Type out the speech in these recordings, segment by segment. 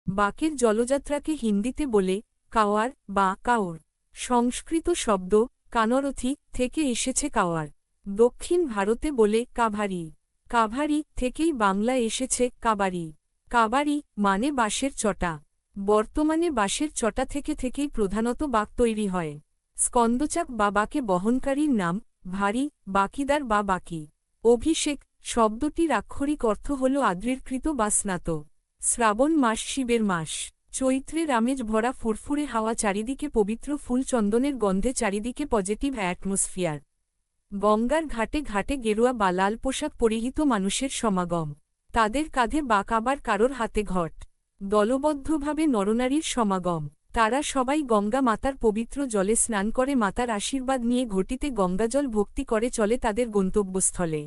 বাকের জলযাত্রাকে হিন্দিতে বলে কাওয়ার বা কাওর। সংস্কৃত শব্দ কানরথি থেকে এসেছে কাওয়ার। দক্ষিণ ভারতে বলে কাভারি। কাভারি থেকেই বাংলা এসেছে কাবারি। কাবারি মানে বাঁশের চটা। বর্তমানে বাঁশের চটা থেকেই প্রধানত বাক তৈরি হয়। স্কন্দচাপ বা বাকে বহনকারীর নাম ভারী, বাকিদার বা বাকি। অভিষেক শব্দটির আক্ষরিক অর্থ হল আদ্রিকৃত বা স্নাত। শ্রাবণ মাস শিবের মাস। চৈত্রের আমেজ ভরা ফুরফুরে হাওয়া, চারিদিকে পবিত্র ফুল চন্দনের গন্ধে, চারিদিকে পজিটিভ অ্যাটমসফিয়ার। গঙ্গার ঘাটে ঘাটে গেরুয়া বা লাল পোশাক পরিহিত মানুষের সমাগম। তাদের কাঁধে বাঁক, আবার কারোর হাতে ঘট। দলবদ্ধভাবে নরনারীর সমাগম। তারা সবাই গঙ্গা মাতার পবিত্র জলে স্নান করে মাতার আশীর্বাদ নিয়ে ঘটিতে গঙ্গাজল ভক্তি করে চলে তাদের গন্তব্যস্থলে,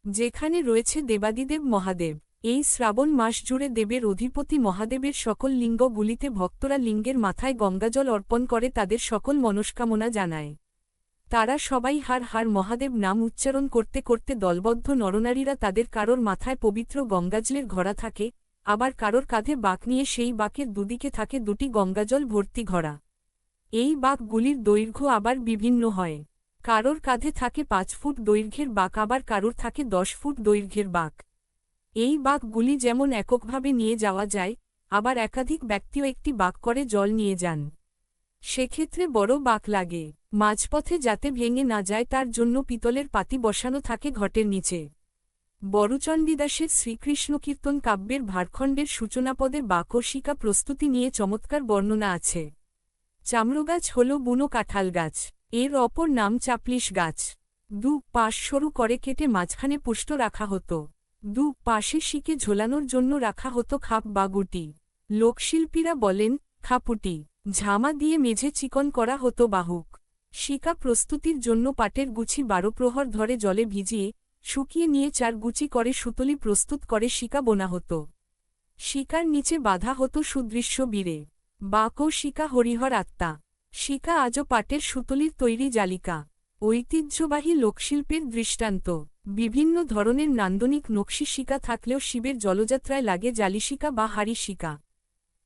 যেখানে রয়েছে দেবাদিদেব মহাদেব। এই শ্রাবণ মাস জুড়ে দেবের অধিপতি মহাদেবের সকল লিঙ্গগুলিতে ভক্তরা লিঙ্গের মাথায় গঙ্গাজল অর্পণ করে তাদের সকল মনস্কামনা জানায়। তারা সবাই হার হার মহাদেব নাম উচ্চারণ করতে করতে দলবদ্ধ নরনারীরা তাদের কারোর মাথায় পবিত্র গঙ্গাজলের ঘড়া থাকে, আবার কারোর কাঁধে বাঁক নিয়ে সেই বাঁকের দুদিকে থাকে দুটি গঙ্গাজল ভর্তি ঘড়া। এই বাঁকগুলির দৈর্ঘ্য আবার বিভিন্ন হয়। কারোর কাঁধে থাকে 5 ফুট দৈর্ঘ্যের বাঁক, আবার কারোর থাকে 10 ফুট দৈর্ঘ্যের বাঁক। এই বাঁকগুলি যেমন এককভাবে নিয়ে যাওয়া যায়, আবার একাধিক ব্যক্তিও একটি বাঁক করে জল নিয়ে যান। সেক্ষেত্রে বড় বাঁক লাগে। মাঝপথে যাতে ভেঙে না যায় তার জন্য পিতলের পাতি বসানো থাকে ঘটের নিচে। বরুচণ্ডীদাসের শ্রীকৃষ্ণকীর্তন কাব্যের ভারখণ্ডের সূচনাপদে বাঁক ও শিকা প্রস্তুতি নিয়ে চমৎকার বর্ণনা আছে। চাম্রগাছ হল বুনো কাঁঠাল গাছ। এর অপর নাম চাপলিশ গাছ। পাশ সরু করে কেটে মাঝখানে পুষ্ট রাখা হতো। পাশে শিকে ঝোলানোর জন্য রাখা হতো খাপ বা গুটি। লোকশিল্পীরা বলেন খাপুটি। ঝামা দিয়ে মেঝে চিকন করা হতো বাহুক। শিকা প্রস্তুতির জন্য পাটের গুছি 12 প্রহর ধরে জলে ভিজিয়ে শুকিয়ে নিয়ে 4 গুচি করে সুতলি প্রস্তুত করে শিকা বোনা হতো। শিকার নিচে বাঁধা হতো সুদৃশ্য বীরে। বাঁক ও শিকা হরিহর আত্মা। শিকা আজও পাটের সুতলির তৈরি জালিকা। ঐতিহ্যবাহী লোকশিল্পের দৃষ্টান্ত। বিভিন্ন ধরনের নান্দনিক নকশি শিকা থাকলেও শিবের জলযাত্রায় লাগে জালিশিকা বা হাড়ি শিকা,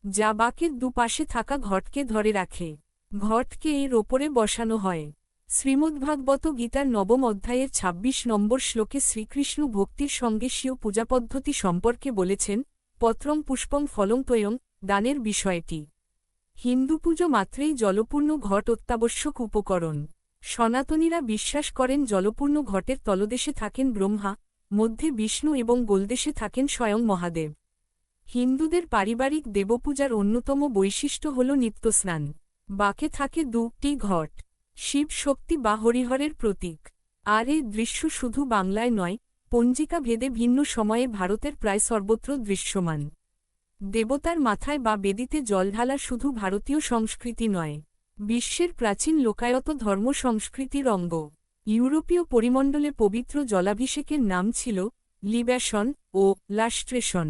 যা বাঁকের দুপাশে থাকা ঘটকে ধরে রাখে। ঘটকে এর ওপরে বসানো হয়। শ্রীমদ্ভাগবত গীতার 9ম অধ্যায়ের 26 নম্বর শ্লোকে শ্রীকৃষ্ণ ভক্তির সঙ্গে স্বীয় পূজাপদ্ধতি সম্পর্কে বলেছেন, পত্রং পুষ্পং ফলং তয়ং, দানের বিষয়টি। হিন্দু পুজো মাত্রেই জলপূর্ণ ঘট অত্যাবশ্যক উপকরণ। সনাতনীরা বিশ্বাস করেন জলপূর্ণ ঘটের তলদেশে থাকেন ব্রহ্মা, মধ্যে বিষ্ণু এবং গোলদেশে থাকেন স্বয়ং মহাদেব। হিন্দুদের পারিবারিক দেবপূজার অন্যতম বৈশিষ্ট্য হল নিত্যস্নান। বাঁকে থাকে 2টি ঘট, শিব শক্তি বা হরিহরের প্রতীক। আর এই দৃশ্য শুধু বাংলায় নয়, পঞ্জিকা ভেদে ভিন্ন সময়ে ভারতের প্রায় সর্বত্র দৃশ্যমান। দেবতার মাথায় বা বেদিতে জল ঢালা শুধু ভারতীয় সংস্কৃতি নয়, বিশ্বের প্রাচীন লোকায়ত ধর্ম সংস্কৃতির অঙ্গ। ইউরোপীয় পরিমণ্ডলে পবিত্র জলাভিষেকের নাম ছিল লিব্যাশন ও লাস্ট্রেশন।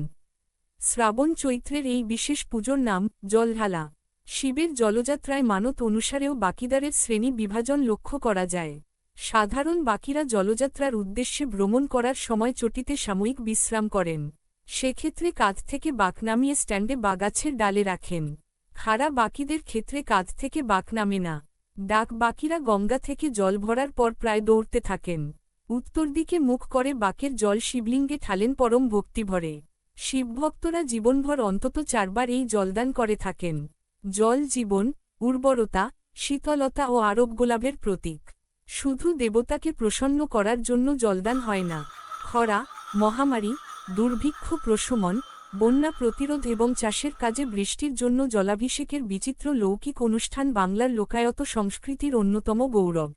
শ্রাবণ চৈত্রের এই বিশেষ পুজোর নাম জলঢালা। শিবের জলযাত্রায় মানত অনুসারেও বাকিদারের শ্রেণী বিভাজন লক্ষ্য করা যায়। সাধারণ বাকিরা জলযাত্রার উদ্দেশ্যে ভ্রমণ করার সময় চটিতে সাময়িক বিশ্রাম করেন। সেক্ষেত্রে কাঁধ থেকে বাঁক নামিয়ে স্ট্যান্ডে বা গাছের ডালে রাখেন। খাড়া বাকিদের ক্ষেত্রে কাঁধ থেকে বাঁক নামে না। ডাক বাকিরা গঙ্গা থেকে জল ভরার পর প্রায় দৌড়তে থাকেন। উত্তর দিকে মুখ করে বাঁকের জল শিবলিঙ্গে ঢালেন পরম ভক্তিভরে। শিবভক্তরা জীবনভর অন্তত 4 বার এই জলদান করে থাকেন। জল জীবন, উর্বরতা, শীতলতা ও আরোগ্যলাভের প্রতীক। শুধু দেবতাকে প্রসন্ন করার জন্য জলদান হয় না। খরা, মহামারী, দুর্ভিক্ষ প্রশমন, বন্যা প্রতিরোধ এবং চাষের কাজে বৃষ্টির জন্য জলাভিষেকের বিচিত্র লৌকিক অনুষ্ঠান বাংলার লোকায়ত সংস্কৃতির অন্যতম গৌরব।